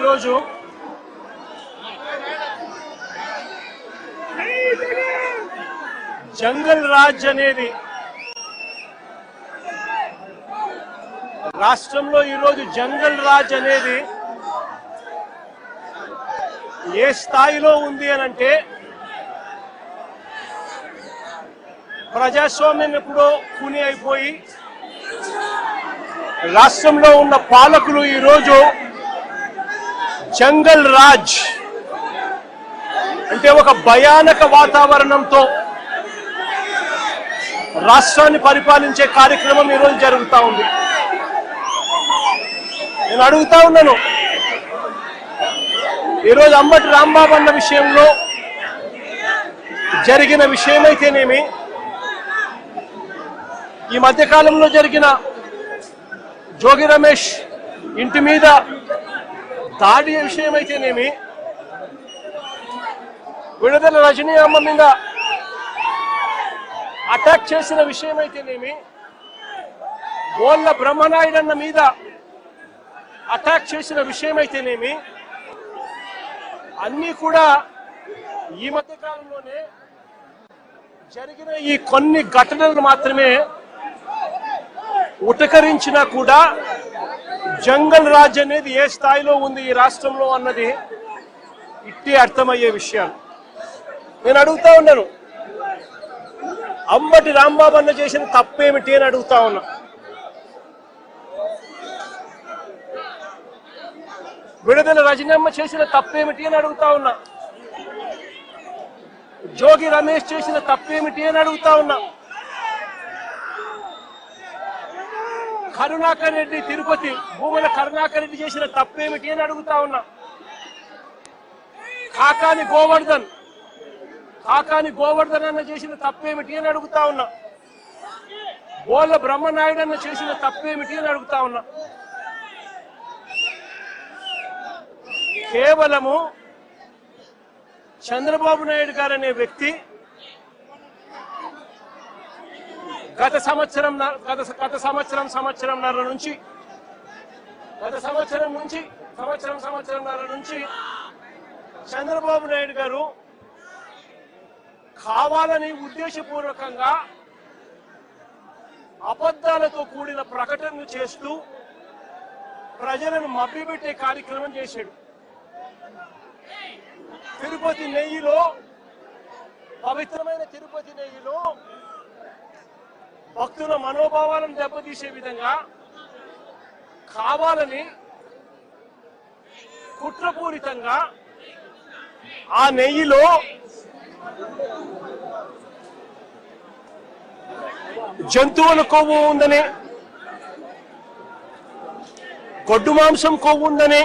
ఈరోజు జంగల్ రాజ్ అనేది రాష్ట్రంలో ఈరోజు జంగల్ రాజ్ అనేది ఏ స్థాయిలో ఉంది అని అంటే ప్రజాస్వామ్యం ఎప్పుడో కూని అయిపోయి రాష్ట్రంలో ఉన్న పాలకులు ఈరోజు జంగల్ రాజ్ అంటే ఒక భయానక వాతావరణంతో రాష్ట్రాన్ని పరిపాలించే కార్యక్రమం ఈరోజు జరుగుతూ ఉంది. నేను అడుగుతా ఉన్నాను, ఈరోజు అంబటి రాంబాబు అన్న విషయంలో జరిగిన విషయమైతేనేమి, ఈ మధ్యకాలంలో జరిగిన జోగి రమేష్ ఇంటి మీద దాడి విషయమైతేనేమి, విడుదల రజనీ అమ్మ మీద అటాక్ చేసిన విషయమైతేనేమి, బోళ్ళ బ్రహ్మనాయుడు అన్న మీద అటాక్ చేసిన విషయమైతేనేమి, అన్నీ కూడా ఈ మధ్య కాలంలోనే జరిగిన ఈ కొన్ని ఘటనలు మాత్రమే ఉటకరించినా కూడా జంగల్ రాజ్ అనేది ఏ స్థాయిలో ఉంది ఈ రాష్ట్రంలో అన్నది ఇట్టి అర్థమయ్యే విషయాలు. నేను అడుగుతా ఉన్నాను, అంబటి రాంబాబు అన్న చేసిన తప్పేమిటి అని అడుగుతా ఉన్నా. విడుదల రజనమ్మ చేసిన తప్పేమిటి అని అడుగుతా ఉన్నా. జోగి రమేష్ చేసిన తప్పేమిటి అని అడుగుతా ఉన్నా. కరుణాకర్ రెడ్డి తిరుపతి భూముల కరుణాకర్ రెడ్డి చేసిన తప్పేమిటి అని అడుగుతా ఉన్నా. కాకాని గోవర్ధన్ అన్న చేసిన తప్పేమిటి అని అడుగుతా ఉన్నా. బోళ్ళ బ్రహ్మనాయుడు అన్న చేసిన తప్పేమిటి అని అడుగుతా ఉన్నా. కేవలము చంద్రబాబు నాయుడు గారు అనే వ్యక్తి గత సంవత్సరంన్నర నుంచి చంద్రబాబు నాయుడు గారు కావాలని ఉద్దేశపూర్వకంగా అబద్ధాలతో కూడిన ప్రకటనలు చేస్తూ ప్రజలను మభ్యపెట్టే కార్యక్రమం చేశాడు. తిరుపతి నెయ్యిలో, పవిత్రమైన తిరుపతి నెయ్యిలో భక్తుల మనోభావాలను దెబ్బతీసే విధంగా కావాలని కుట్రపూరితంగా ఆ నెయ్యిలో జంతువుల కొవ్వు ఉందని, గొడ్డు మాంసం కొవ్వు ఉందని,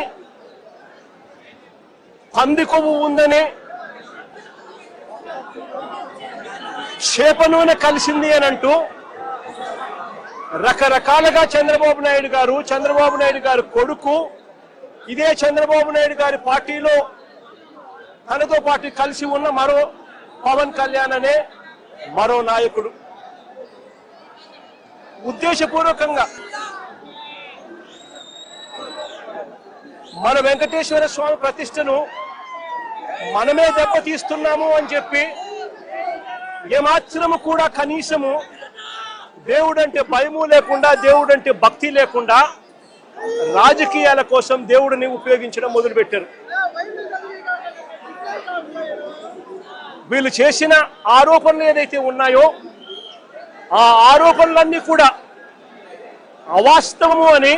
పంది కొవ్వు ఉందని, చేప నూనె కలిసింది అని అంటూ రకరకాలుగా చంద్రబాబు నాయుడు గారు కొడుకు, ఇదే చంద్రబాబు నాయుడు గారి పార్టీలో తనతో పాటు కలిసి ఉన్న మరో పవన్ కళ్యాణ్ అనే మరో నాయకుడు ఉద్దేశపూర్వకంగా మన వెంకటేశ్వర స్వామి ప్రతిష్టను మనమే దెబ్బతీస్తున్నాము అని చెప్పి ఏమాత్రము కూడా కనీసము దేవుడంటే భయము లేకుండా, దేవుడంటే భక్తి లేకుండా రాజకీయాల కోసం దేవుడిని ఉపయోగించడం మొదలుపెట్టారు. వీళ్ళు చేసిన ఆరోపణలు ఏదైతే ఉన్నాయో ఆ ఆరోపణలన్నీ కూడా అవాస్తవము అని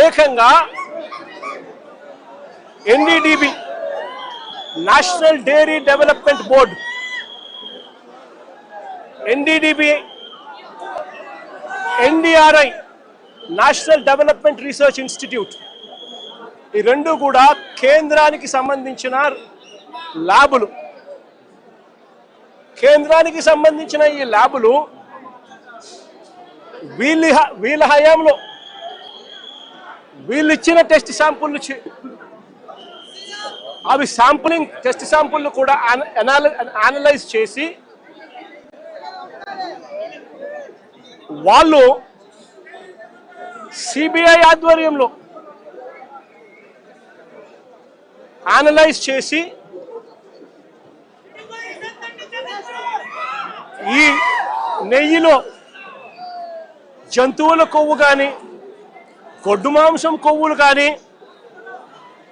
ఏకంగా NDDB national dairy development board, NDDB, NDRI national development research institute, ఈ రెండు కూడా కేంద్రానికి సంబంధించిన ల్యాబులు. కేంద్రానికి సంబంధించిన ఈ ల్యాబులు వీళ్ళ హయాంలో వీళ్ళు ఇచ్చిన టెస్ట్ శాంపుల్, అవి శాంపులింగ్ టెస్ట్ శాంపుల్ కూడా అనలైజ్ చేసి వాళ్ళు సిబిఐ ఆధ్వర్యంలో అనలైజ్ చేసి ఈ నెయ్యిలో జంతువుల కొవ్వు కానీ, గొడ్డు మాంసం కొవ్వులు కానీ,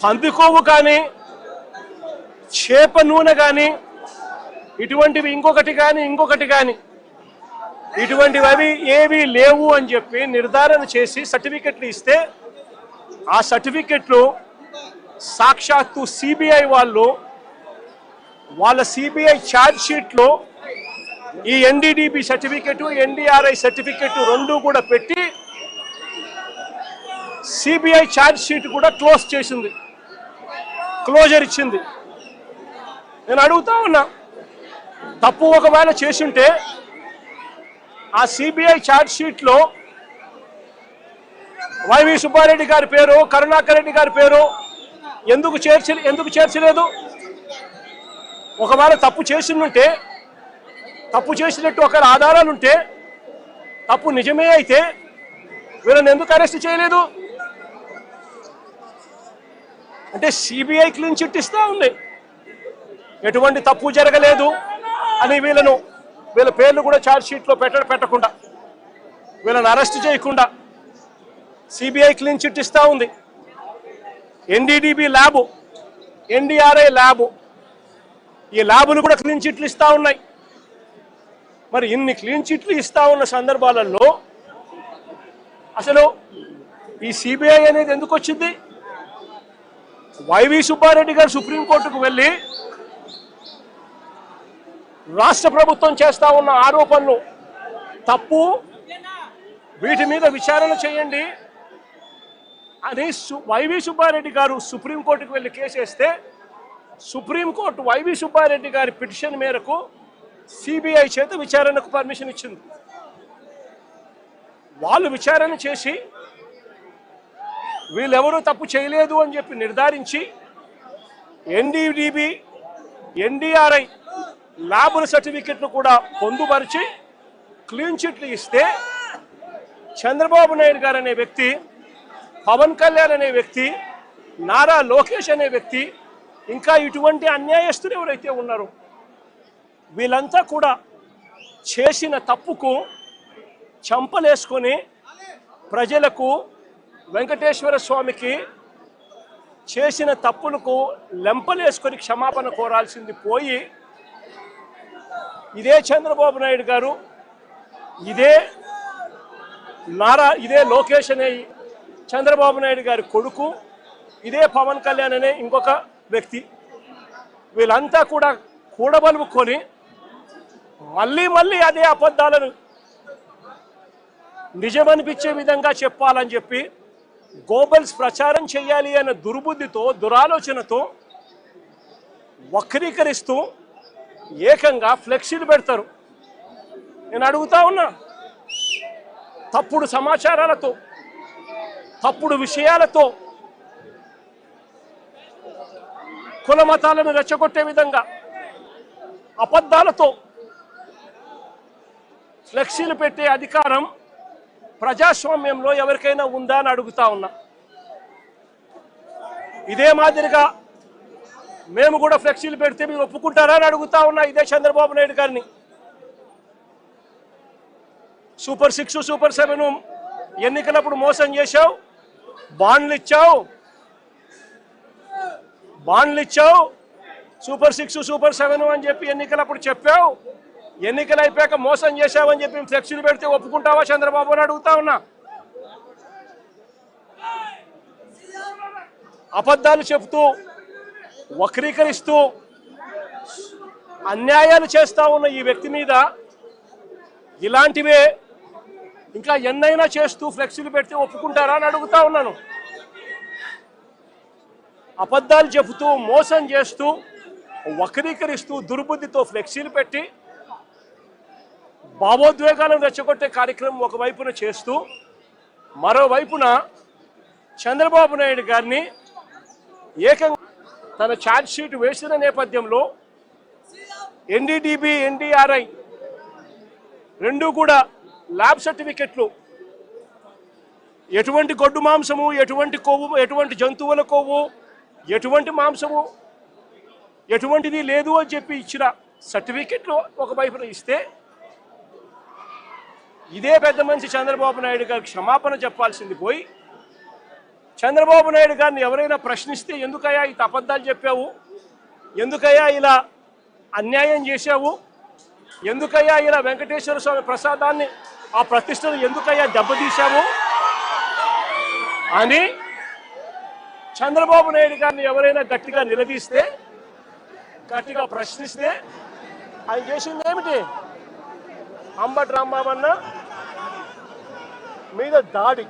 పంది కొవ్వు కానీ, చేప నూనె కానీ, ఇటువంటివి ఇంకొకటి కానీ ఇటువంటివి అవి ఏవి లేవు అని చెప్పి నిర్ధారణ చేసి సర్టిఫికెట్లు ఇస్తే, ఆ సర్టిఫికెట్లు సాక్షాత్తు సిబిఐ వాళ్ళ సిబిఐ ఛార్జ్ షీట్లో ఈ ఎన్డీడీబీ సర్టిఫికెట్, ఎన్డీఆర్ఐ సర్టిఫికెట్ రెండు కూడా పెట్టి సిబిఐ ఛార్జ్ షీట్ కూడా క్లోజర్ ఇచ్చింది. నేను అడుగుతా ఉన్నా, తప్పు ఒకవేళ చేసుంటే ఆ సిబిఐ ఛార్జ్ షీట్లో వైవి సుబ్బారెడ్డి గారి పేరు, కరుణాకర్ రెడ్డి గారి పేరు ఎందుకు చేర్చలేదు? ఒకవేళ తప్పు చేసినట్టు ఒక ఆధారాలుంటే, తప్పు నిజమే అయితే వీళ్ళని ఎందుకు అరెస్ట్ చేయలేదు? అంటే సిబిఐ క్లీన్ చిట్ ఇస్తా ఉంది, ఎటువంటి తప్పు జరగలేదు అని వీళ్ళ పేర్లు కూడా ఛార్జ్ షీట్లో పెట్టకుండా, వీళ్ళని అరెస్ట్ చేయకుండా సిబిఐ క్లీన్ చిట్ ఇస్తా ఉంది. ఎన్డీడీబీ ల్యాబు, ఎన్డీఆర్ఐ ల్యాబు, ఈ ల్యాబులు కూడా క్లీన్ చిట్లు ఇస్తా ఉన్నాయి. మరి ఇన్ని క్లీన్ చిట్లు ఇస్తా ఉన్న సందర్భాలలో అసలు ఈ సిబిఐ అనేది ఎందుకు వచ్చింది? వైవి సుబ్బారెడ్డి గారు సుప్రీంకోర్టుకు వెళ్ళి రాష్ట్ర ప్రభుత్వం చేస్తా ఉన్న ఆరోపణలు తప్పు, వీటి మీద విచారణ చేయండి అని వైవి సుబ్బారెడ్డి గారు సుప్రీంకోర్టుకు వెళ్ళి కేసు వేస్తే, సుప్రీంకోర్టు వైవి సుబ్బారెడ్డి గారి పిటిషన్ మేరకు సిబిఐ చేత విచారణకు పర్మిషన్ ఇచ్చింది. వాళ్ళు విచారణ చేసి వీళ్ళెవరూ తప్పు చేయలేదు అని చెప్పి నిర్ధారించి ఎన్డీడీబీ, ఎన్డీఆర్ఐ ల్యాబుల సర్టిఫికెట్ను కూడా పొందుపరిచి క్లీన్ చిట్లు ఇస్తే, చంద్రబాబు నాయుడు గారు అనే వ్యక్తి, పవన్ కళ్యాణ్ అనే వ్యక్తి, నారా లోకేష్ అనే వ్యక్తి, ఇంకా ఇటువంటి అన్యాయస్తులు ఎవరైతే ఉన్నారో వీళ్ళంతా కూడా చేసిన తప్పుకు చంపలేసుకొని ప్రజలకు, వెంకటేశ్వర స్వామికి చేసిన తప్పులకు లెంపలేసుకొని క్షమాపణ కోరాల్సింది పోయి, ఇదే చంద్రబాబు నాయుడు గారు, ఇదే లోకేష్ అనే చంద్రబాబు నాయుడు గారి కొడుకు, ఇదే పవన్ కళ్యాణ్ అనే ఇంకొక వ్యక్తి, వీళ్ళంతా కూడా కూడబలుపుకొని మళ్ళీ అదే అబద్ధాలను నిజమనిపించే విధంగా చెప్పాలని చెప్పి గోబల్స్ ప్రచారం చేయాలి అన్న దుర్బుద్ధితో, దురాలోచనతో వక్రీకరిస్తూ ఏకంగా ఫ్లెక్సీలు పెడతారు. నేను అడుగుతా ఉన్నా, తప్పుడు సమాచారాలతో, తప్పుడు విషయాలతో, కుల మతాలను రెచ్చగొట్టే విధంగా అబద్ధాలతో ఫ్లెక్సీలు పెట్టే అధికారం ప్రజాస్వామ్యంలో ఎవరికైనా ఉందా అని అడుగుతా ఉన్నా. ఇదే మాదిరిగా మేము కూడా ఫ్లెక్సీలు పెడితే మీరు ఒప్పుకుంటారా అని అడుగుతా ఉన్నా ఇదే చంద్రబాబు నాయుడు గారిని. సూపర్ 6, సూపర్ 7 ఎన్నికలప్పుడు మోసం చేశావు, బాండ్లు ఇచ్చావు, సూపర్ 6, సూపర్ 7 అని చెప్పి ఎన్నికలప్పుడు చెప్పావు, ఎన్నికలు అయిపోయాక మోసం చేశావని చెప్పి ఫ్లెక్సీలు పెడితే ఒప్పుకుంటావా చంద్రబాబు అని అడుగుతా ఉన్నా. అబద్ధాలు చెప్తూ, వక్రీకరిస్తూ, అన్యాయాలు చేస్తా ఉన్న ఈ వ్యక్తి మీద ఇలాంటివే ఇంకా ఎన్నైనా చేస్తూ ఫ్లెక్సీలు పెడితే ఒప్పుకుంటారా అని అడుగుతా ఉన్నాను. అబద్ధాలు చెబుతూ, మోసం చేస్తూ, వక్రీకరిస్తూ, దుర్బుద్ధితో ఫ్లెక్సీలు పెట్టి భావోద్వేగాలను రెచ్చగొట్టే కార్యక్రమం ఒకవైపున చేస్తూ, మరోవైపున చంద్రబాబు నాయుడు గారిని ఏకంగా తన ఛార్జ్ షీట్ వేసిన నేపథ్యంలో ఎన్డీడీబీ, ఎన్డీఆర్ఐ రెండు కూడా ల్యాబ్ సర్టిఫికెట్లు ఎటువంటి గొడ్డు మాంసము, ఎటువంటి కొవ్వు, ఎటువంటి జంతువుల కొవ్వు, ఎటువంటి మాంసము ఎటువంటిది లేదు అని చెప్పి ఇచ్చిన సర్టిఫికెట్లు ఒకవైపున ఇస్తే ఇదే పెద్ద మనిషి చంద్రబాబు నాయుడు గారికి క్షమాపణ చెప్పాల్సింది పోయి చంద్రబాబు నాయుడు గారిని ఎవరైనా ప్రశ్నిస్తే ఎందుకయ్యా ఈ అబద్ధాలు చెప్పావు, ఎందుకయ్యా ఇలా అన్యాయం చేశావు, ఎందుకయ్యా ఇలా వెంకటేశ్వర స్వామి ప్రసాదాన్ని ఆ ప్రతిష్టను ఎందుకయ్యా దెబ్బతీశావు అని చంద్రబాబు నాయుడు గారిని ఎవరైనా గట్టిగా నిలదీస్తే, గట్టిగా ప్రశ్నిస్తే ఆయన చేసింది ఏమిటి? అంబటి రాంబాబన్న మీద దాడి.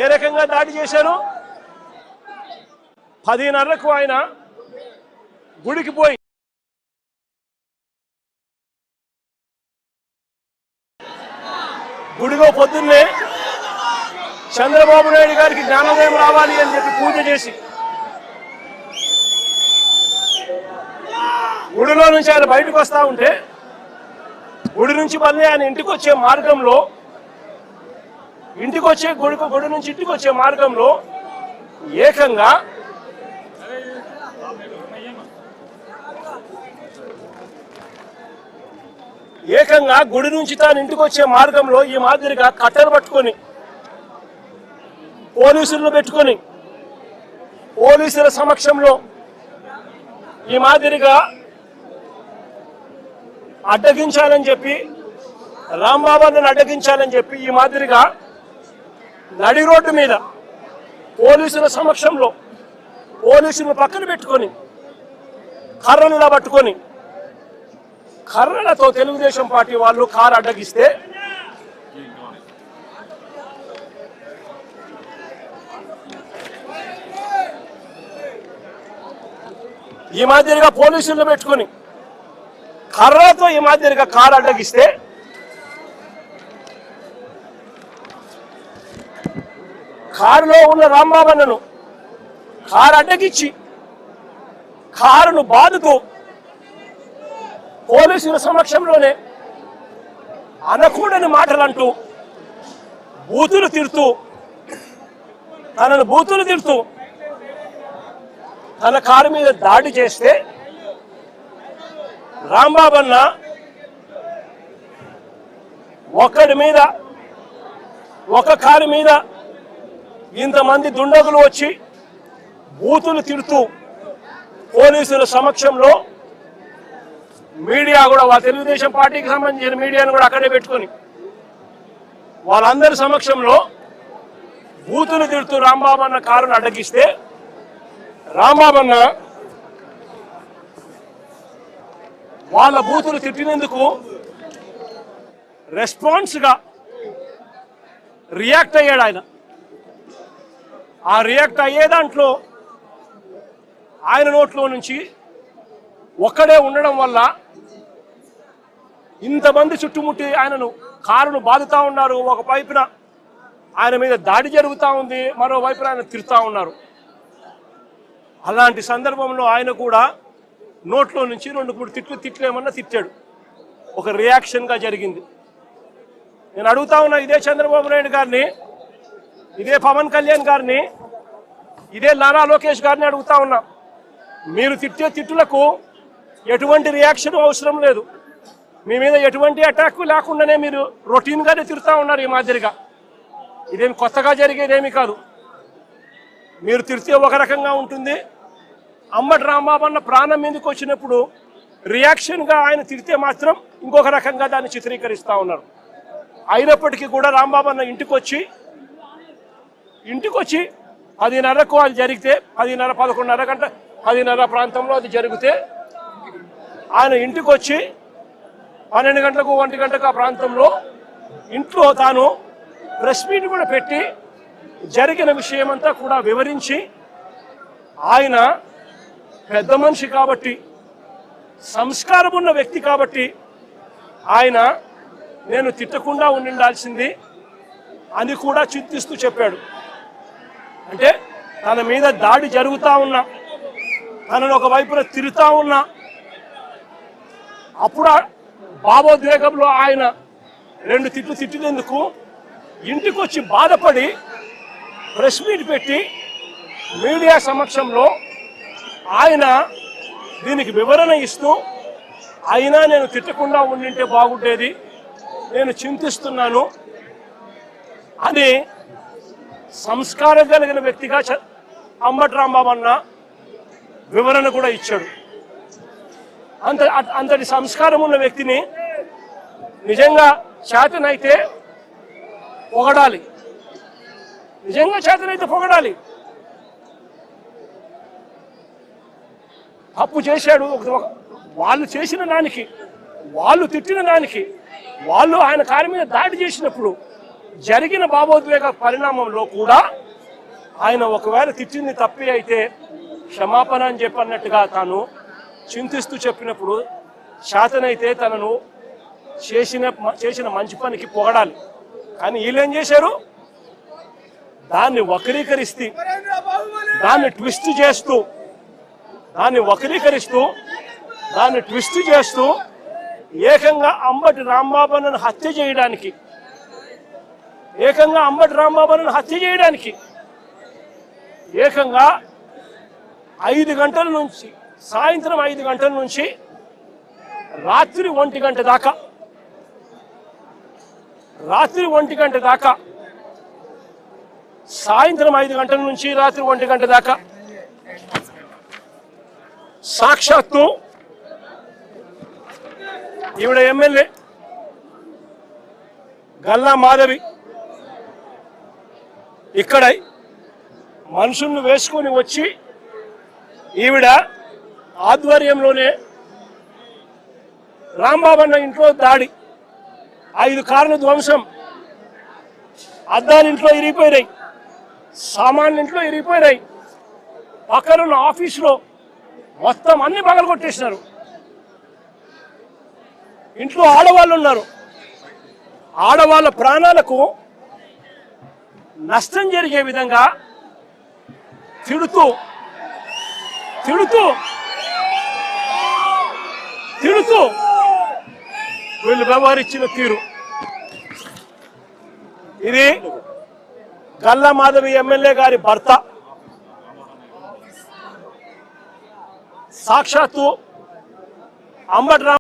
ఏ రకంగా దాడి చేశారు? 10:30కు ఆయన గుడికి పోయి గుడిలో పొద్దున్నే చంద్రబాబు నాయుడు గారికి జ్ఞానోదయం రావాలి అని చెప్పి పూజ చేసి గుడిలో నుంచి ఆయన బయటకు వస్తూ ఉంటే గుడి నుంచి మళ్ళీ ఆయన ఇంటికి వచ్చే మార్గంలో గుడి నుంచి ఇంటికి వచ్చే మార్గంలో ఏకంగా గుడి నుంచి తాను ఇంటికి వచ్చే మార్గంలో ఈ మాదిరిగా కట్టెలు పట్టుకొని పోలీసులను పెట్టుకొని పోలీసుల సమక్షంలో ఈ మాదిరిగా అడ్డగించాలని చెప్పి రాంబాబుని అడ్డగించాలని చెప్పి ఈ మాదిరిగా నడి రోడ్డు మీద పోలీసుల సమక్షంలో పోలీసులను పక్కన పెట్టుకొని కర్రలు ఇలా పట్టుకొని కర్రలతో తెలుగుదేశం పార్టీ వాళ్ళు కారు అడ్డగిస్తే ఈ మాదిరిగా పోలీసులను పెట్టుకొని కర్రలతో ఈ మాదిరిగా కారు అడ్డగిస్తే కారులో ఉన్న రాంబాబన్నను కారు అడ్డగిచ్చి కారును బాదుతూ పోలీసుల సమక్షంలోనే అనకూడని మాటలంటూ తనను బూతులు తిడుతూ తన కారు మీద దాడి చేస్తే రాంబాబన్న ఒక కారు మీద ఇంతమంది దుండగులు వచ్చి బూతులు తిడుతూ పోలీసుల సమక్షంలో మీడియా కూడా తెలుగుదేశం పార్టీకి సంబంధించిన మీడియాను కూడా అక్కడే పెట్టుకొని వాళ్ళందరి సమక్షంలో బూతులు తిడుతూ రాంబాబన్న కారును అడ్డగిస్తే రాంబాబన్న వాళ్ళ బూతులు తిట్టినందుకు రెస్పాన్స్గా రియాక్ట్ అయ్యాడు ఆయన. ఆ రియాక్ట్ అయ్యే దాంట్లో ఆయన నోట్లో నుంచి ఒక్కడే ఉండడం వల్ల ఇంతమంది చుట్టుముట్టి ఆయనను కారును బాదుతా ఉన్నారు. ఒక వైపున ఆయన మీద దాడి జరుగుతూ ఉంది, మరోవైపున ఆయన తిరుగుతూ ఉన్నారు. అలాంటి సందర్భంలో ఆయన కూడా నోట్లో నుంచి 2-3 తిట్లేమన్నా తిట్టాడు. ఒక రియాక్షన్గా జరిగింది. నేను అడుగుతా ఉన్నా ఇదే చంద్రబాబు నాయుడు గారిని, ఇదే పవన్ కళ్యాణ్ గారిని, ఇదే నారా లోకేష్ గారిని అడుగుతా ఉన్నా, మీరు తిట్టే తిట్టులకు ఎటువంటి రియాక్షన్ అవసరం లేదు, మీ మీద ఎటువంటి అటాక్ లేకుండానే మీరు రొటీన్గానే తిరుగుతూ ఉన్నారు. ఈ మాదిరిగా ఇదేమి కొత్తగా జరిగేదేమీ కాదు. మీరు తిరిగితే ఒక రకంగా ఉంటుంది. అంబటి రాంబాబన్న ప్రాణం మీదకి వచ్చినప్పుడు రియాక్షన్గా ఆయన తిరిగితే మాత్రం ఇంకొక రకంగా దాన్ని చిత్రీకరిస్తూ ఉన్నారు. అయినప్పటికీ కూడా రాంబాబన్న ఇంటికి వచ్చి 10:30కు అది జరిగితే 10:30, 11:30 గంట 10:30 ప్రాంతంలో అది జరిగితే ఆయన ఇంటికి వచ్చి 12 గంటలకు 1 గంటకు ఆ ప్రాంతంలో ఇంట్లో తాను ప్రెస్ మీట్ కూడా పెట్టి జరిగిన విషయమంతా కూడా వివరించి, ఆయన పెద్ద మనిషి కాబట్టి, సంస్కారం ఉన్న వ్యక్తి కాబట్టి ఆయన నేను తిట్టకుండా ఉండాల్సింది అని కూడా చింతిస్తూ చెప్పాడు. అంటే తన మీద దాడి జరుగుతూ ఉన్నా, తనను ఒకవైపున తిరుగుతూ ఉన్నా, అప్పుడు భావోద్వేగంలో ఆయన 2 తిట్లు తిట్టినందుకు ఇంటికి వచ్చి బాధపడి ప్రెస్ మీట్ పెట్టి మీడియా సమక్షంలో ఆయన దీనికి వివరణ ఇస్తూ, అయినా నేను తిట్టకుండా ఉండింటే బాగుండేది, నేను చింతిస్తున్నాను అని సంస్కారం కలిగిన వ్యక్తిగా అంబటి రాంబాబు అన్న వివరణ కూడా ఇచ్చాడు. అంతటి సంస్కారం ఉన్న వ్యక్తిని నిజంగా చేతనైతే పొగడాలి, నిజంగా చేతనైతే పొగడాలి. తప్పు చేశాడు, వాళ్ళు చేసిన దానికి, వాళ్ళు తిట్టిన దానికి, వాళ్ళు ఆయన కారి మీద దాడి చేసినప్పుడు జరిగిన భావోద్వేగ పరిణామంలో కూడా ఆయన ఒకవేళ తిట్టింది తప్పి అయితే క్షమాపణ అని చెప్పన్నట్టుగా తాను చింతిస్తూ చెప్పినప్పుడు శాతనైతే తనను చేసిన మంచి పనికి పొగడాలి. కానీ వీళ్ళేం చేశారు, దాన్ని వక్రీకరిస్తూ, దాన్ని ట్విస్ట్ చేస్తూ, ఏకంగా అంబటి రాంబాబును హత్య చేయడానికి, ఏకంగా 5 గంటల నుంచి, సాయంత్రం 5 గంటల నుంచి రాత్రి 1 గంట దాకా, సాయంత్రం 5 గంటల నుంచి రాత్రి 1 గంట దాకా సాక్షాత్తు ఈవిడ ఎమ్మెల్యే గల్లా మాధవి ఇక్కడ మనుషులను వేసుకొని వచ్చి ఈవిడ ఆధ్వర్యంలోనే రాంబాబు అన్న ఇంట్లో దాడి, 5 కార్ల ధ్వంసం, అద్దాలు ఇంట్లో ఇరిగిపోయినాయి, సామాన్లు ఇంట్లో ఇరిగిపోయినాయి, పక్కనున్న ఆఫీసులో మొత్తం అన్ని పగలగొట్టేసినారు. ఇంట్లో ఆడవాళ్ళు ఉన్నారు, ఆడవాళ్ళ ప్రాణాలకు నష్టం జరిగే విధంగా తిడుతూ వీళ్ళు వ్యవహరించిన తీరు ఇది. గల్లా మాధవి ఎమ్మెల్యే గారి భర్త సాక్షాత్తు అంబటి